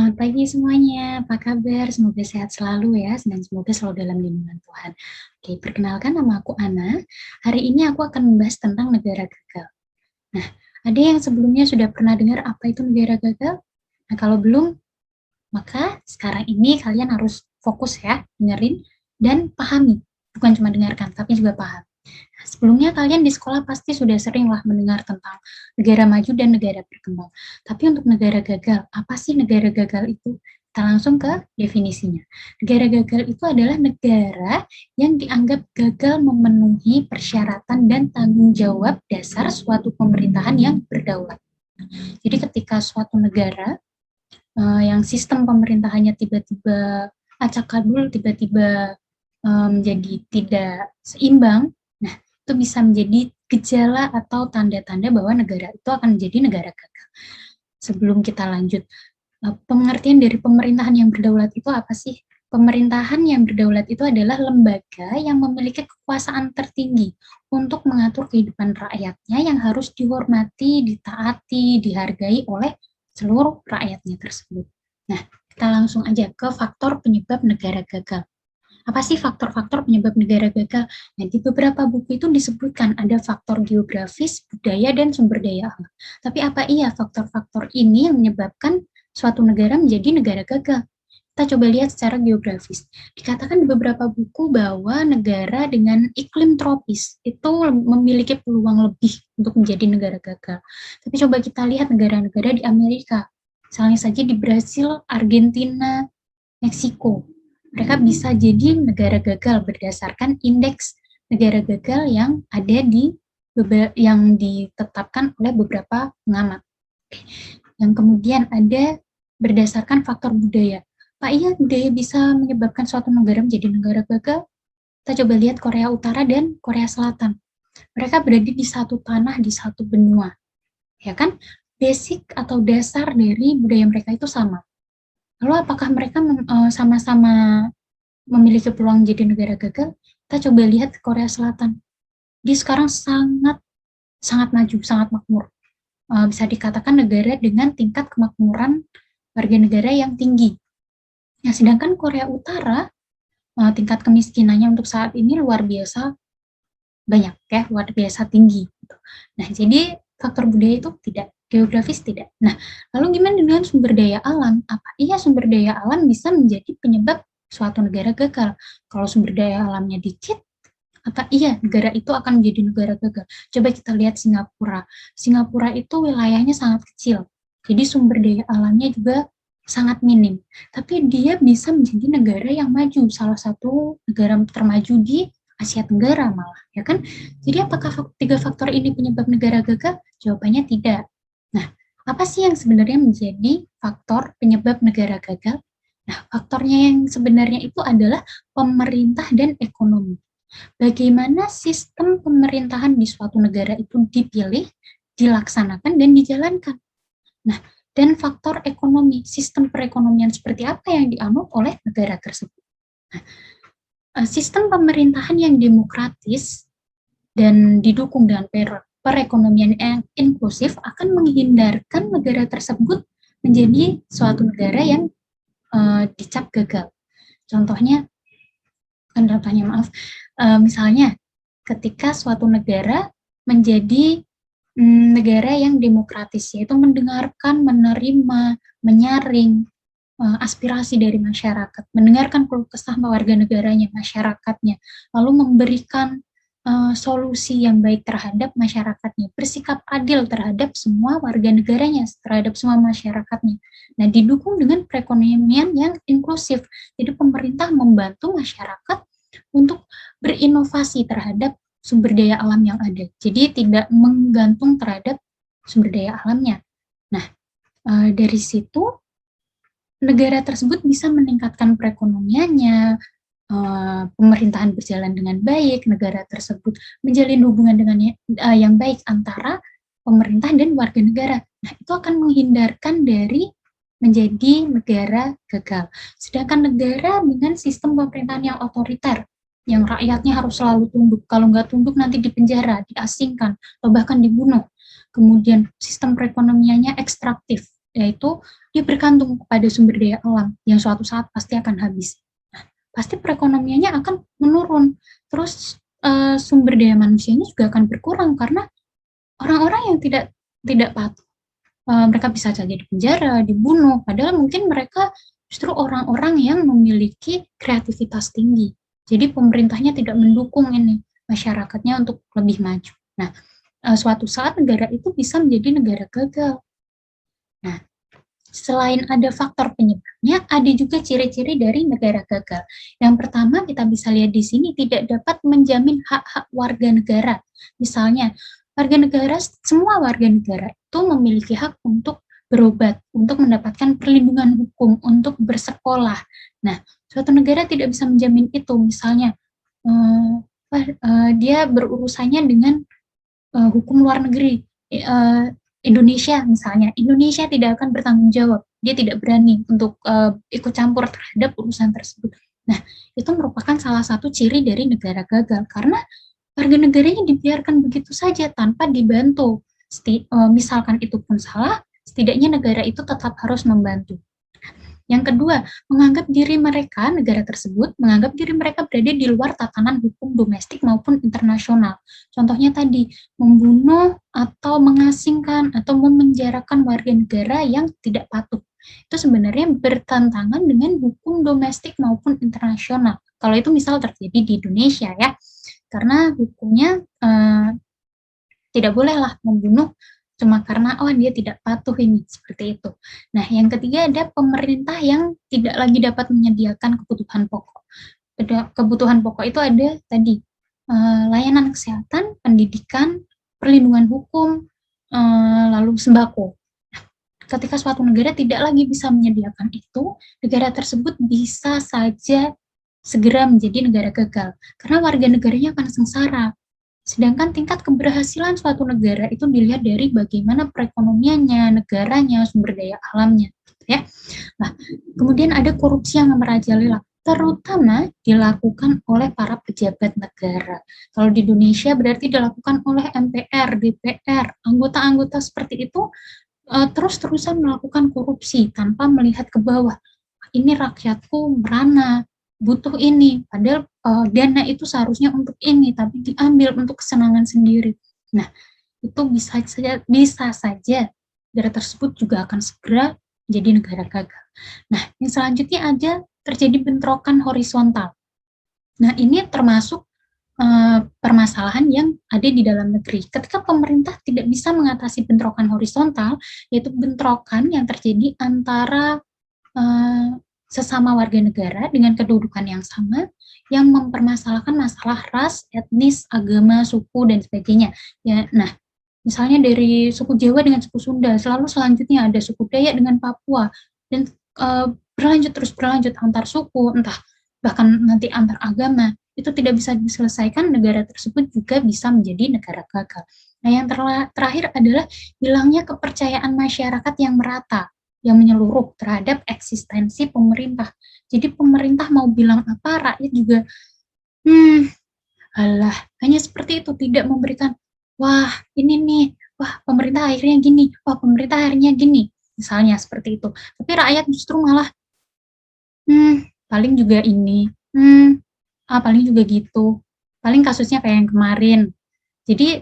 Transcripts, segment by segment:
Selamat pagi semuanya, apa kabar? Semoga sehat selalu ya, dan semoga selalu dalam lindungan Tuhan. Oke, perkenalkan nama aku Ana. Hari ini aku akan membahas tentang negara gagal. Nah, ada yang sebelumnya sudah pernah dengar apa itu negara gagal? Nah, kalau belum, maka sekarang ini kalian harus fokus ya, dengerin dan pahami. Bukan cuma dengarkan, tapi juga paham. Nah, sebelumnya kalian di sekolah pasti sudah sering lah mendengar tentang negara maju dan negara berkembang. Tapi untuk negara gagal, apa sih negara gagal itu? Kita langsung ke definisinya. Negara gagal itu adalah negara yang dianggap gagal memenuhi persyaratan dan tanggung jawab dasar suatu pemerintahan yang berdaulat. Jadi ketika suatu negara yang sistem pemerintahannya tiba-tiba acak adul, tiba-tiba menjadi tidak seimbang, nah itu bisa menjadi gejala atau tanda-tanda bahwa negara itu akan menjadi negara gagal. Sebelum kita lanjut, pengertian dari pemerintahan yang berdaulat itu apa sih? Pemerintahan yang berdaulat itu adalah lembaga yang memiliki kekuasaan tertinggi untuk mengatur kehidupan rakyatnya yang harus dihormati, ditaati, dihargai oleh seluruh rakyatnya tersebut. Nah, kita langsung aja ke faktor penyebab negara gagal. Apa sih faktor-faktor penyebab negara gagal? Nah, di beberapa buku itu disebutkan ada faktor geografis, budaya, dan sumber daya alam. Tapi apa iya faktor-faktor ini yang menyebabkan suatu negara menjadi negara gagal? Kita coba lihat secara geografis. Dikatakan di beberapa buku bahwa negara dengan iklim tropis itu memiliki peluang lebih untuk menjadi negara gagal. Tapi coba kita lihat negara-negara di Amerika. Misalnya saja di Brasil, Argentina, Meksiko. Mereka bisa jadi negara gagal berdasarkan indeks negara gagal yang ada di yang ditetapkan oleh beberapa pengamat. Yang kemudian ada berdasarkan faktor budaya. Pak, iya budaya bisa menyebabkan suatu negara menjadi negara gagal? Kita coba lihat Korea Utara dan Korea Selatan. Mereka berada di satu tanah, di satu benua. Ya kan? Basic atau dasar dari budaya mereka itu sama. Lalu apakah mereka sama-sama memiliki peluang menjadi negara gagal? Kita coba lihat Korea Selatan. Dia sekarang sangat sangat maju, sangat makmur. Bisa dikatakan negara dengan tingkat kemakmuran warga negara yang tinggi. Nah, sedangkan Korea Utara tingkat kemiskinannya untuk saat ini luar biasa banyak ya, luar biasa tinggi. Nah, jadi faktor budaya itu tidak, geografis tidak. Nah, lalu gimana dengan sumber daya alam? Apa iya sumber daya alam bisa menjadi penyebab suatu negara gagal? Kalau sumber daya alamnya dikit, apa iya negara itu akan menjadi negara gagal? Coba kita lihat Singapura. Singapura itu wilayahnya sangat kecil, jadi sumber daya alamnya juga sangat minim. Tapi dia bisa menjadi negara yang maju, salah satu negara termaju di Asia Tenggara malah, ya kan? Jadi apakah tiga faktor ini penyebab negara gagal? Jawabannya tidak. Nah, apa sih yang sebenarnya menjadi faktor penyebab negara gagal? Nah, faktornya yang sebenarnya itu adalah pemerintah dan ekonomi. Bagaimana sistem pemerintahan di suatu negara itu dipilih, dilaksanakan, dan dijalankan. Nah, dan faktor ekonomi, sistem perekonomian seperti apa yang dianut oleh negara tersebut. Nah, sistem pemerintahan yang demokratis dan didukung dengan perekonomian yang inklusif akan menghindarkan negara tersebut menjadi suatu negara yang dicap gagal. Contohnya, maaf, misalnya ketika suatu negara menjadi negara yang demokratis, yaitu mendengarkan, menerima, menyaring aspirasi dari masyarakat, mendengarkan keluh kesah warga negaranya, masyarakatnya, lalu memberikan solusi yang baik terhadap masyarakatnya, bersikap adil terhadap semua warga negaranya, terhadap semua masyarakatnya. Nah, didukung dengan perekonomian yang inklusif. Jadi pemerintah membantu masyarakat untuk berinovasi terhadap sumber daya alam yang ada. Jadi tidak menggantung terhadap sumber daya alamnya. Nah, dari situ negara tersebut bisa meningkatkan perekonomiannya, pemerintahan berjalan dengan baik, negara tersebut menjalin hubungan dengan yang baik antara pemerintah dan warga negara. Nah, itu akan menghindarkan dari menjadi negara gagal. Sedangkan negara dengan sistem pemerintahan yang otoriter, yang rakyatnya harus selalu tunduk. Kalau nggak tunduk nanti dipenjara, diasingkan, atau bahkan dibunuh. Kemudian sistem perekonomiannya ekstraktif, yaitu dia bergantung kepada sumber daya alam yang suatu saat pasti akan habis. Nah, pasti perekonomiannya akan menurun. Terus sumber daya manusianya juga akan berkurang karena orang-orang yang tidak patuh, mereka bisa saja dipenjara, dibunuh, padahal mungkin mereka justru orang-orang yang memiliki kreativitas tinggi. Jadi pemerintahnya tidak mendukung ini masyarakatnya untuk lebih maju. Nah, suatu saat negara itu bisa menjadi negara gagal. Nah, selain ada faktor penyebabnya, ada juga ciri-ciri dari negara gagal. Yang pertama kita bisa lihat di sini tidak dapat menjamin hak-hak warga negara. Misalnya, semua warga negara itu memiliki hak untuk berobat, untuk mendapatkan perlindungan hukum, untuk bersekolah. Nah, suatu negara tidak bisa menjamin itu. Misalnya, dia berurusannya dengan hukum luar negeri. Indonesia misalnya, Indonesia tidak akan bertanggung jawab, dia tidak berani untuk ikut campur terhadap urusan tersebut. Nah, itu merupakan salah satu ciri dari negara gagal, karena warga negaranya dibiarkan begitu saja tanpa dibantu. Misalkan itu pun salah, setidaknya negara itu tetap harus membantu. Yang kedua, menganggap diri mereka, negara tersebut, menganggap diri mereka berada di luar tatanan hukum domestik maupun internasional. Contohnya tadi, membunuh atau mengasingkan atau memenjarakan warga negara yang tidak patuh. Itu sebenarnya bertentangan dengan hukum domestik maupun internasional. Kalau itu misal terjadi di Indonesia ya, karena hukumnya tidak bolehlah membunuh cuma karena dia tidak patuh ini, seperti itu. Nah, yang ketiga ada pemerintah yang tidak lagi dapat menyediakan kebutuhan pokok. Kebutuhan pokok itu ada tadi, layanan kesehatan, pendidikan, perlindungan hukum, lalu sembako. Nah, ketika suatu negara tidak lagi bisa menyediakan itu, negara tersebut bisa saja segera menjadi negara gagal, karena warga negaranya akan sengsara. Sedangkan tingkat keberhasilan suatu negara itu dilihat dari bagaimana perekonomiannya, negaranya, sumber daya alamnya, gitu ya. Nah, kemudian ada korupsi yang merajalela, terutama dilakukan oleh para pejabat negara. Kalau di Indonesia berarti dilakukan oleh MPR, DPR, anggota-anggota seperti itu terus-terusan melakukan korupsi tanpa melihat ke bawah. Ini rakyatku merana, butuh ini, padahal dana itu seharusnya untuk ini, tapi diambil untuk kesenangan sendiri. Nah, itu bisa saja negara tersebut juga akan segera menjadi negara gagal. Nah, yang selanjutnya ada terjadi bentrokan horizontal. Nah, ini termasuk permasalahan yang ada di dalam negeri. Ketika pemerintah tidak bisa mengatasi bentrokan horizontal, yaitu bentrokan yang terjadi antara sesama warga negara dengan kedudukan yang sama, yang mempermasalahkan masalah ras, etnis, agama, suku, dan sebagainya. Ya, nah, misalnya dari suku Jawa dengan suku Sunda, selalu selanjutnya ada suku Dayak dengan Papua, dan berlanjut antar suku, entah bahkan nanti antar agama, itu tidak bisa diselesaikan, negara tersebut juga bisa menjadi negara gagal. Nah, yang terakhir adalah hilangnya kepercayaan masyarakat yang merata, yang menyeluruh terhadap eksistensi pemerintah. Jadi pemerintah mau bilang apa, rakyat juga, alah, hanya seperti itu, tidak memberikan, wah ini nih, wah pemerintah akhirnya gini, wah pemerintah akhirnya gini, misalnya seperti itu. Tapi rakyat justru malah, paling juga ini, paling juga gitu, paling kasusnya kayak yang kemarin. Jadi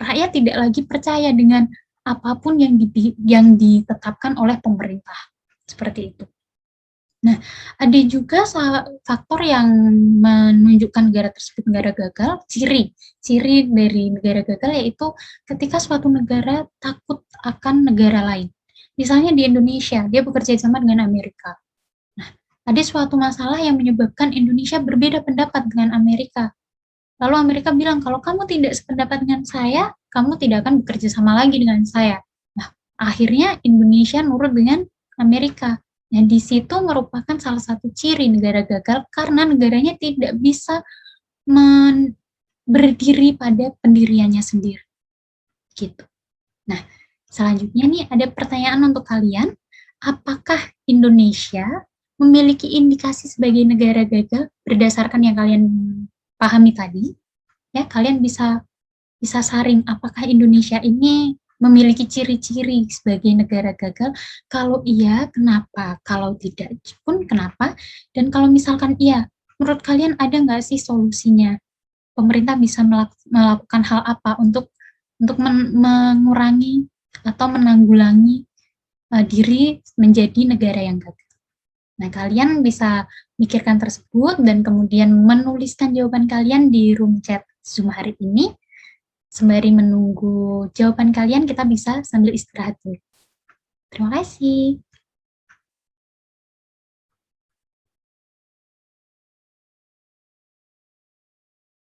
rakyat tidak lagi percaya dengan apapun yang ditetapkan oleh pemerintah, seperti itu. Nah, ada juga faktor yang menunjukkan negara tersebut negara gagal, ciri dari negara gagal yaitu ketika suatu negara takut akan negara lain. Misalnya di Indonesia, dia bekerja sama dengan Amerika. Nah, ada suatu masalah yang menyebabkan Indonesia berbeda pendapat dengan Amerika. Lalu Amerika bilang, kalau kamu tidak sependapat dengan saya, kamu tidak akan bekerja sama lagi dengan saya. Nah, akhirnya Indonesia nurut dengan Amerika. Nah, di situ merupakan salah satu ciri negara gagal karena negaranya tidak bisa berdiri pada pendiriannya sendiri. Gitu. Nah, selanjutnya nih ada pertanyaan untuk kalian. Apakah Indonesia memiliki indikasi sebagai negara gagal berdasarkan yang kalian pahami tadi? Ya, kalian bisa saring apakah Indonesia ini memiliki ciri-ciri sebagai negara gagal? Kalau iya, kenapa? Kalau tidak pun kenapa? Dan kalau misalkan iya, menurut kalian ada nggak sih solusinya? Pemerintah bisa melakukan hal apa untuk mengurangi atau menanggulangi diri menjadi negara yang gagal? Nah, kalian bisa mikirkan tersebut dan kemudian menuliskan jawaban kalian di room chat Zoom hari ini. Sembari menunggu jawaban kalian, kita bisa sambil istirahat dulu. Terima kasih.